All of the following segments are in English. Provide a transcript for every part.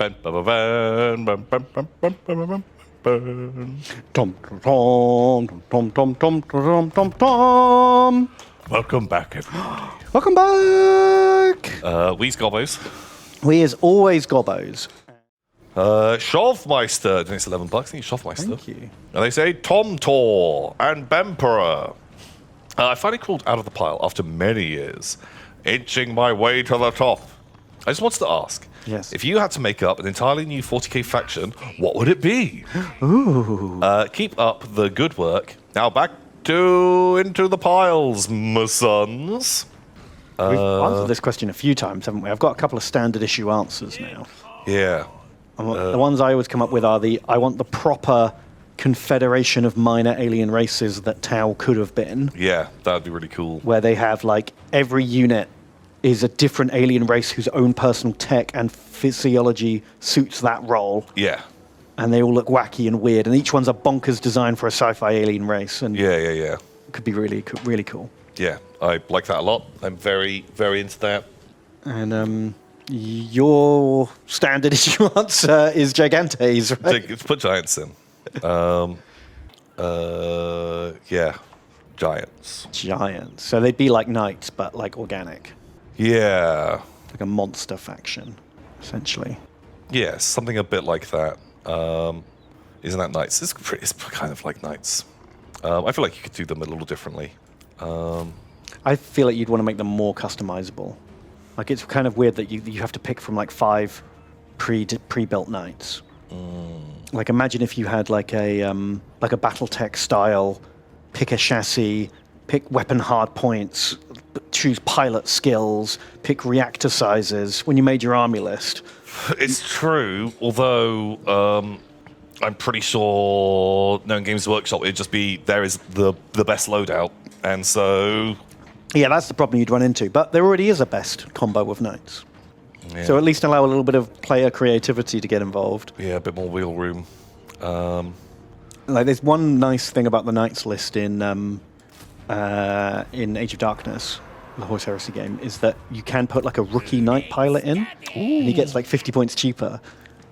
bam, bam, bam, bam, bam, bam, bam, bam, bam, bam. Tom, tom, tom, tom, tom, tom, tom, tom. Welcome back, everybody. Welcome back. We's Gobbos. We as always Gobbos. Shovmeister, it's $11. Thank you, Shovmeister. Thank you. And they say Tom Tor and Bemperor. I finally crawled out of the pile after many years, inching my way to the top. I just wanted to ask, yes, if you had to make up an entirely new 40k faction, what would it be? Ooh. Keep up the good work. Now back to Into the Piles, my sons. We've answered this question a few times, haven't we? I've got a couple of standard issue answers now. Yeah. The ones I always come up with are I want the proper confederation of minor alien races that Tau could have been. Yeah, that would be really cool. Where they have, like, every unit is a different alien race whose own personal tech and physiology suits that role. Yeah. And they all look wacky and weird, and each one's a bonkers design for a sci-fi alien race. And yeah. it could be really cool. Yeah, I like that a lot. I'm very, very into that. And your standard issue answer is Gigantes, right? Let's put giants in. Yeah, giants. Giants. So they'd be like knights, but like organic. Yeah. Like a monster faction, essentially. Yeah, something a bit like that. Isn't that knights? It's kind of like knights. I feel like you could do them a little differently. I feel like you'd want to make them more customizable. Like, it's kind of weird that you have to pick from like 5 pre-built knights. Like, imagine if you had like a BattleTech style, pick a chassis, pick weapon hard points, choose pilot skills, pick reactor sizes when you made your army list. It's true, although I'm pretty sure knowing Games Workshop, it'd just be there is the best loadout, and so... Yeah, that's the problem you'd run into. But there already is a best combo of knights. Yeah. So at least allow a little bit of player creativity to get involved. Yeah, a bit more wheel room. Like, there's one nice thing about the knights list in Age of Darkness, the Horse Heresy game, is that you can put like a rookie knight pilot in, and he gets like 50 points cheaper,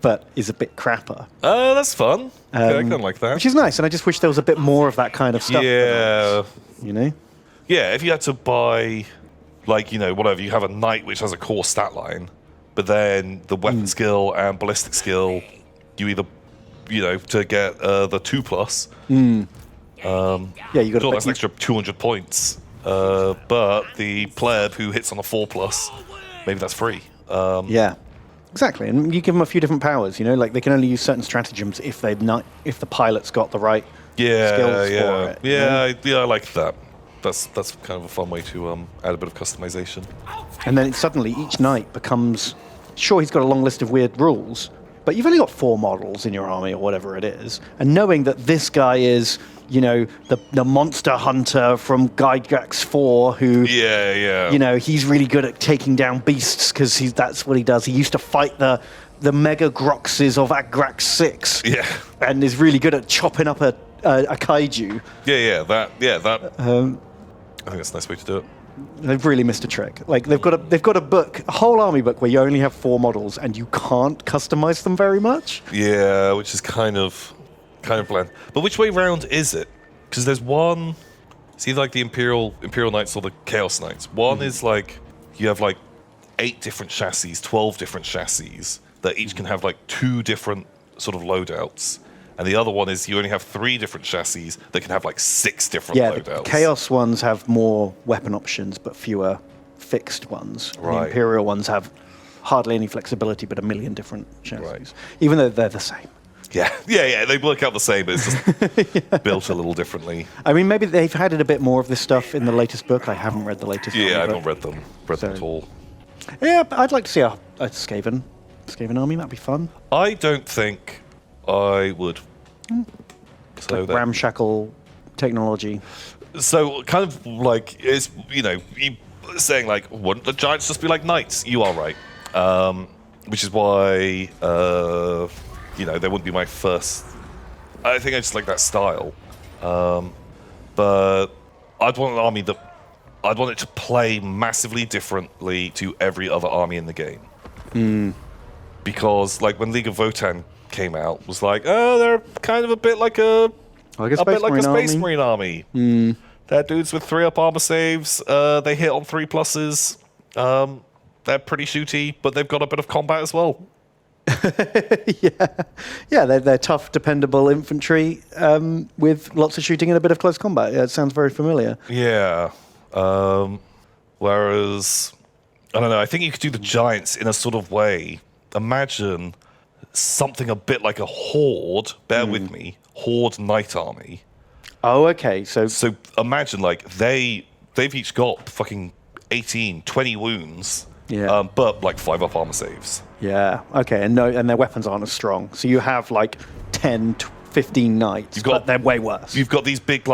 but is a bit crapper. That's fun. Yeah, I kind of like that. Which is nice, and I just wish there was a bit more of that kind of stuff. Yeah. You know? Yeah, if you had to buy, like, whatever, you have a knight which has a core stat line, but then the weapon skill and ballistic skill, you either, to get the 2+. Yeah, you got that's an extra 200 points. But the pleb who hits on a 4+, maybe that's free. Yeah, exactly. And you give them a few different powers. Like they can only use certain stratagems if the pilot's got the right skills for it. Yeah, I like that. That's kind of a fun way to add a bit of customization. And then suddenly each knight becomes... Sure, he's got a long list of weird rules, but you've only got 4 models in your army or whatever it is. And knowing that this guy is... the monster hunter from Gygax 4 who... Yeah. He's really good at taking down beasts because that's what he does. He used to fight the Mega Groxes of Agrax 6. Yeah. And is really good at chopping up a kaiju. That... I think that's a nice way to do it. They've really missed a trick. Like, they've got a book, a whole army book where you only have 4 models and you can't customize them very much. Yeah, which is kind of bland. But which way round is it? Because there's one... It's either like the Imperial Knights or the Chaos Knights. One is like... You have like 8 different chassis, 12 different chassis that each can have like 2 different sort of loadouts. And the other one is you only have 3 different chassis that can have like 6 different loadouts. Yeah, the Chaos ones have more weapon options but fewer fixed ones. Right. The Imperial ones have hardly any flexibility but a million different chassis. Right. Even though they're the same. Yeah, they work out the same, but it's just built a little differently. I mean, maybe they've added a bit more of this stuff in the latest book. I haven't read the latest one. Yeah, I haven't read them at all. Yeah, but I'd like to see a Skaven army. That'd be fun. I don't think I would. So like ramshackle technology. So kind of like, it's, you saying like, wouldn't the giants just be like knights? You are right. Which is why, they wouldn't be my first. I think I just like that style. But I'd want an army I'd want it to play massively differently to every other army in the game. because like when League of Votann came out, was like, oh, they're kind of a bit like a Space Marine army. They're dudes with 3-up armor saves. They hit on 3+s. They're pretty shooty, but they've got a bit of combat as well. Yeah, they're tough, dependable infantry with lots of shooting and a bit of close combat. Yeah, it sounds very familiar. Yeah. Whereas, I don't know, I think you could do the giants in a sort of way. Imagine something a bit like a horde, bear with me, horde knight army. Oh, okay. So imagine, like, they've each got fucking 18, 20 wounds, but like 5-up armor saves. Yeah, okay, and their weapons aren't as strong. So you have like 10, 15 knights, but they're way worse. You've got these big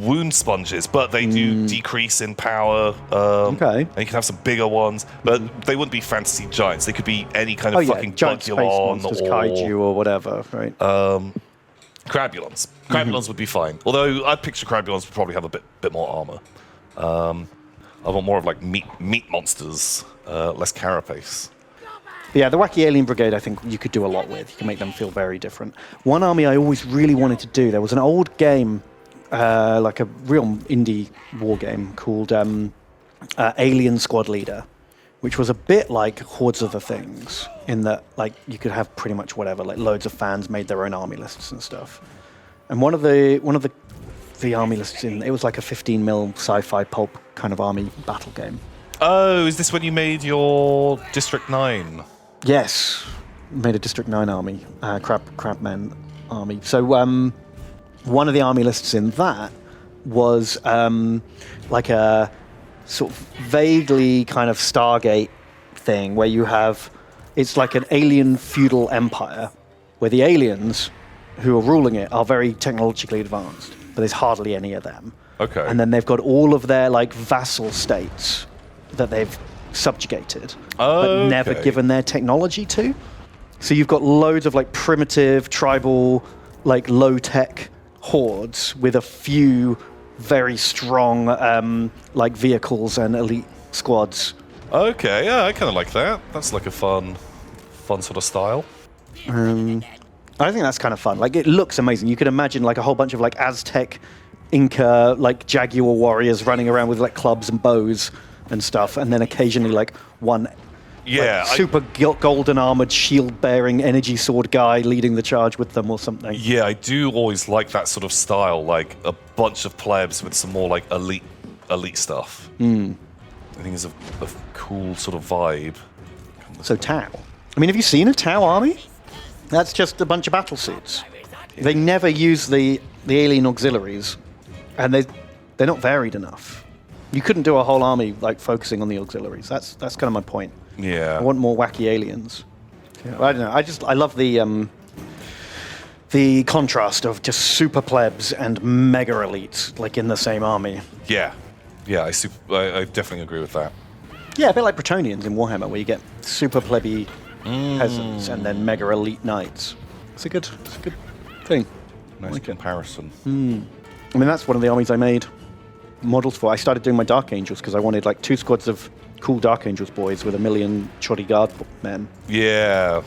wound sponges, but they do decrease in power. Okay. And you can have some bigger ones, but they wouldn't be fantasy giants. They could be any kind of fucking giant space monsters, kaiju or whatever, right? Crabulons. Crabulons would be fine. Although I'd picture Crabulons would probably have a bit more armor. I want more of like meat monsters, less carapace. Yeah, the Wacky Alien Brigade, I think you could do a lot with. You can make them feel very different. One army I always really wanted to do, there was an old game, like a real indie war game called Alien Squad Leader, which was a bit like Hordes of the Things, in that like you could have pretty much whatever, like loads of fans made their own army lists and stuff. And one of the army lists it was like a 15mm sci-fi pulp kind of army battle game. Oh, is this when you made your District 9? Yes, made a District 9 army, Crabman army. So one of the army lists in that was like a sort of vaguely kind of Stargate thing where you have, it's like an alien feudal empire where the aliens who are ruling it are very technologically advanced, but there's hardly any of them. Okay. And then they've got all of their like vassal states that they've subjugated, but never given their technology to. So you've got loads of like primitive, tribal, like low-tech hordes with a few very strong like vehicles and elite squads. Okay, yeah, I kind of like that. That's like a fun sort of style. I think that's kind of fun. Like, it looks amazing. You could imagine like a whole bunch of like Aztec, Inca, like Jaguar warriors running around with like clubs and bows and stuff, and then occasionally like one super golden armored shield bearing energy sword guy leading the charge with them or something. Yeah, I do always like that sort of style, like a bunch of plebs with some more like elite stuff. I think it's a cool sort of vibe. So Tau. I mean, have you seen a Tau army? That's just a bunch of battle suits. They never use the alien auxiliaries, and they're not varied enough. You couldn't do a whole army like focusing on the auxiliaries. That's kind of my point. Yeah. I want more wacky aliens. Yeah. I don't know. I love the contrast of just super plebs and mega elites like in the same army. Yeah, I definitely agree with that. Yeah, a bit like Bretonians in Warhammer, where you get super plebby peasants and then mega elite knights. It's a good thing. Nice comparison. I mean, that's one of the armies I made models for. I started doing my Dark Angels because I wanted like 2 squads of cool Dark Angels boys with 1 million shoddy guard men. Yeah.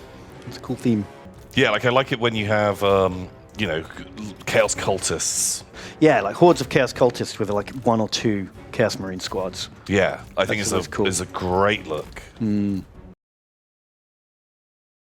It's a cool theme. Yeah, like I like it when you have, Chaos Cultists. Yeah, like hordes of Chaos Cultists with like 1 or 2 Chaos Marine squads. Yeah, I think That's it's a great look.